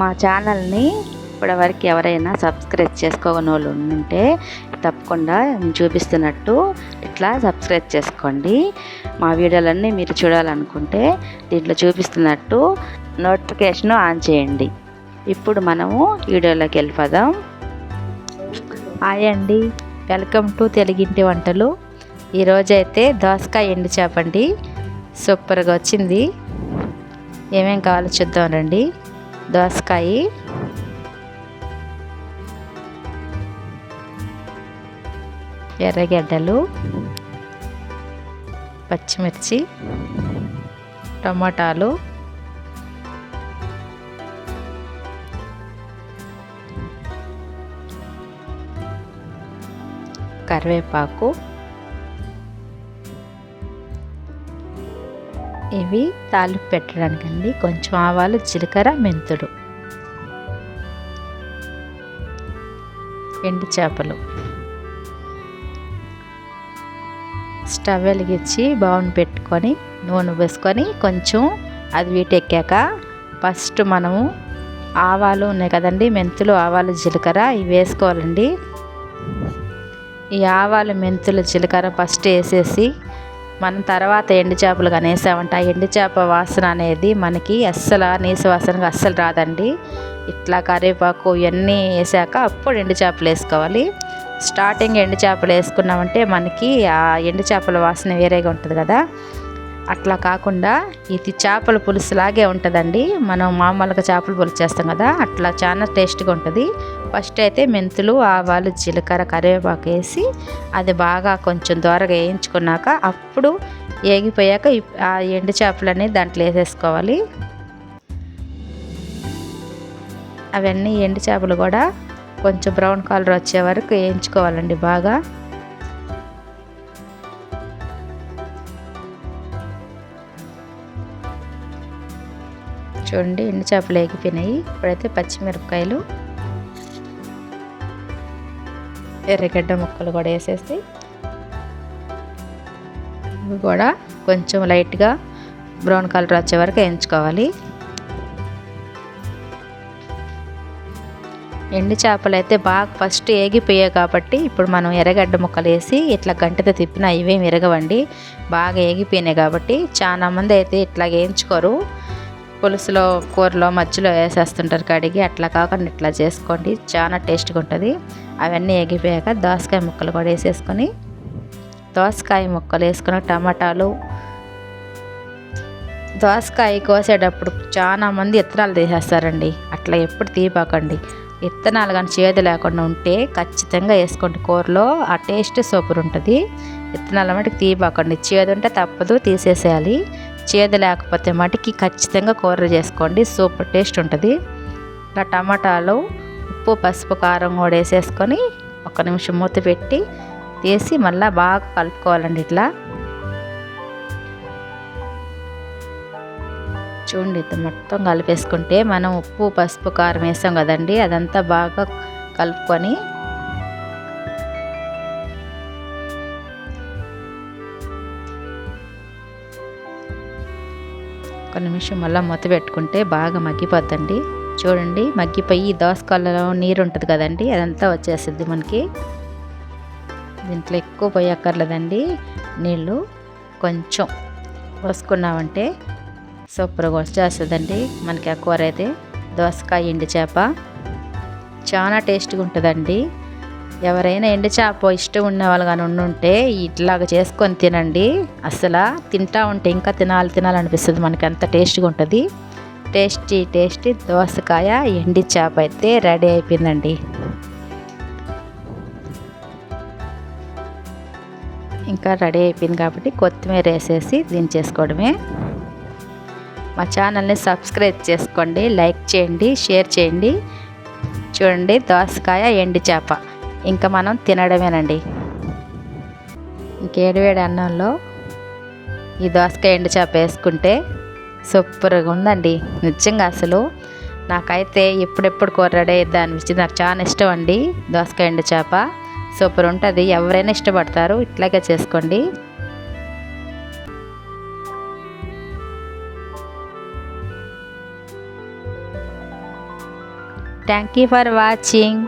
మా ఛానల్ని ఇప్పటివరకు ఎవరైనా సబ్స్క్రైబ్ చేసుకోని వాళ్ళు ఉంటే తప్పకుండా చూపిస్తున్నట్టు ఇట్లా సబ్స్క్రైబ్ చేసుకోండి. మా వీడియోలన్నీ మీరు చూడాలనుకుంటే దీంట్లో చూపిస్తున్నట్టు నోటిఫికేషన్ ఆన్ చేయండి. ఇప్పుడు మనము వీడియోలోకి వెళ్ళిపోదాం. హాయ్ అండి, వెల్కమ్ టు తెలుగింటి వంటలు. ఈరోజైతే దోసకాయ ఎండు చేప అండి, సూపర్గా వచ్చింది. ఏమేం కావాలో చూద్దాం రండి. దోసకాయ, ఎర్రగడ్డలు, పచ్చిమిర్చి, టమాటాలు, కరివేపాకు, ఇవి తాలింపు పెట్టడానికండి. కొంచెం ఆవాలు, జీలకర్ర, మెంతులు, ఎండు చేపలు. స్టవ్ వెలిగించి బౌన్ పెట్టుకొని నూనె వేసుకొని కొంచెం అది వీటెక్కాక ఫస్ట్ మనము ఆవాలు ఉన్నాయి కదండి, మెంతులు, ఆవాలు, జీలకర్ర ఇవి వేసుకోవాలండి. ఈ ఆవాలు, మెంతులు, జీలకర్ర ఫస్ట్ వేసేసి మనం తర్వాత ఎండు చేపలు కానీ వేసామంటే ఆ ఎండు చేప వాసన అనేది మనకి అస్సలు నీసు వాసనగా అస్సలు రాదండి. ఇట్లా కరివేపాకు ఇవన్నీ వేసాక అప్పుడు ఎండు చేపలు వేసుకోవాలి. స్టార్టింగ్ ఎండు చేపలు వేసుకున్నామంటే మనకి ఆ ఎండు చేపల వాసన వేరేగా ఉంటుంది కదా, అట్లా కాకుండా ఇది చేపల పులుసు లాగే ఉంటుందండి. మనం మామూలుగా చేపల పులుసు చేస్తాం కదా, అట్లా చాలా టేస్ట్గా ఉంటుంది. ఫస్ట్ అయితే మెంతులు, ఆవాలు, జీలకర్ర, కరివేపాకు వేసి అది బాగా కొంచెం దోరగా వేయించుకున్నాక అప్పుడు వేగిపోయాక ఆ ఎండు చేపలని దాంట్లో వేసేసుకోవాలి. అవన్నీ ఎండు చేపలు కూడా కొంచెం బ్రౌన్ కలర్ వచ్చే వరకు వేయించుకోవాలండి బాగా. చూడండి, ఎండు చేపలు వేగిపోయినాయి. ఇప్పుడైతే పచ్చిమిరపకాయలు, ఎర్రగడ్డ ముక్కలు కూడా వేసేసి ఇవి కూడా కొంచెం లైట్గా బ్రౌన్ కలర్ వచ్చే వరకు వేయించుకోవాలి. ఎండు చేపలు అయితే బాగా ఫస్ట్ వేగిపోయాయి కాబట్టి ఇప్పుడు మనం ఎర్రగడ్డ ముక్కలు వేసి ఇట్లా గంటతో తిప్పినా ఇవేం విరగవండి, బాగా వేగిపోయినాయి కాబట్టి. చాలా మంది అయితే ఇట్లా వేయించుకోరు, పులుసులో కూరలో మధ్యలో వేసేస్తుంటారు కడిగి. అట్లా కాకుండా ఇట్లా చేసుకోండి, చాలా టేస్ట్గా ఉంటుంది. అవన్నీ వేగిపోయాక దోసకాయ ముక్కలు కూడా వేసేసుకొని దోసకాయ ముక్కలు వేసుకొని టమాటాలు. దోసకాయ కోసేటప్పుడు చాలా మంది విత్తనాలు తీసేస్తారండి, అట్లా ఎప్పుడు తీయపాకండి. విత్తనాలు కానీ చేదు లేకుండా ఉంటే ఖచ్చితంగా వేసుకోండి కూరలో, ఆ టేస్ట్ సూపర్ ఉంటుంది. విత్తనాల మటుకు తీయపాకండి, చేదు ఉంటే తప్పదు తీసేసేయాలి. చేదు లేకపోతే మటుకి ఖచ్చితంగా కూర చేసుకోండి, సూపర్ టేస్ట్ ఉంటుంది. ఇలా టమాటాలు, ఉప్పు, పసుపు, కారం కూడా వేసేసుకొని 1 నిమిషం మూత పెట్టి తీసి మళ్ళీ బాగా కలుపుకోవాలండి. ఇట్లా చూడండి, ఇది మొత్తం కలిపేసుకుంటే మనం ఉప్పు, పసుపు, కారం వేసాం కదండి, అదంతా బాగా కలుపుకొని ఒక నిమిషం మళ్ళీ మూత పెట్టుకుంటే బాగా మగ్గిపోద్దండి. చూడండి, మగ్గిపోయి దోసకాయలో నీరు ఉంటుంది కదండి, అదంతా వచ్చేస్తుంది మనకి. దీంట్లో ఎక్కువ పోయక్కర్లేదండి, నీళ్ళు కొంచెం పోసుకున్నామంటే సూపర్గా వచ్చేస్తుందండి మనకి ఆ కూర అయితే. దోసకాయ ఎండు చేప చాలా టేస్ట్గా ఉంటుందండి. ఎవరైనా ఎండు చేప ఇష్టం ఉన్న వాళ్ళు కానీ ఉండుంటే ఇట్లాగ చేసుకొని తినండి, అసలు తింటా ఉంటే ఇంకా తినాలనిపిస్తుంది మనకి, అంత టేస్ట్గా ఉంటుంది. టేస్టీ దోసకాయ ఎండు చేప అయితే రెడీ అయిపోయిందండి. ఇంకా రెడీ అయిపోయింది కాబట్టి కొత్తిమీర వేసేసి దించేసుకోవడమే. మా ఛానల్ని సబ్స్క్రైబ్ చేసుకోండి, లైక్ చేయండి, షేర్ చేయండి. చూడండి, దోసకాయ ఎండు చేప ఇంకా మనం తినడమేనండి. ఇంకేడివేడి అన్నంలో ఈ దోసకాయ ఎండు చేప వేసుకుంటే సూపర్గా ఉందండి నిజంగా. అసలు నాకైతే ఎప్పుడెప్పుడు కూర రెడీ అయిద్దా అనిపించింది. నాకు చాలా ఇష్టం అండి దోసకాయ ఎండు చేప, సూపర్ ఉంటుంది. ఎవరైనా ఇష్టపడతారు, ఇట్లాగే చేసుకోండి. Thank you for watching.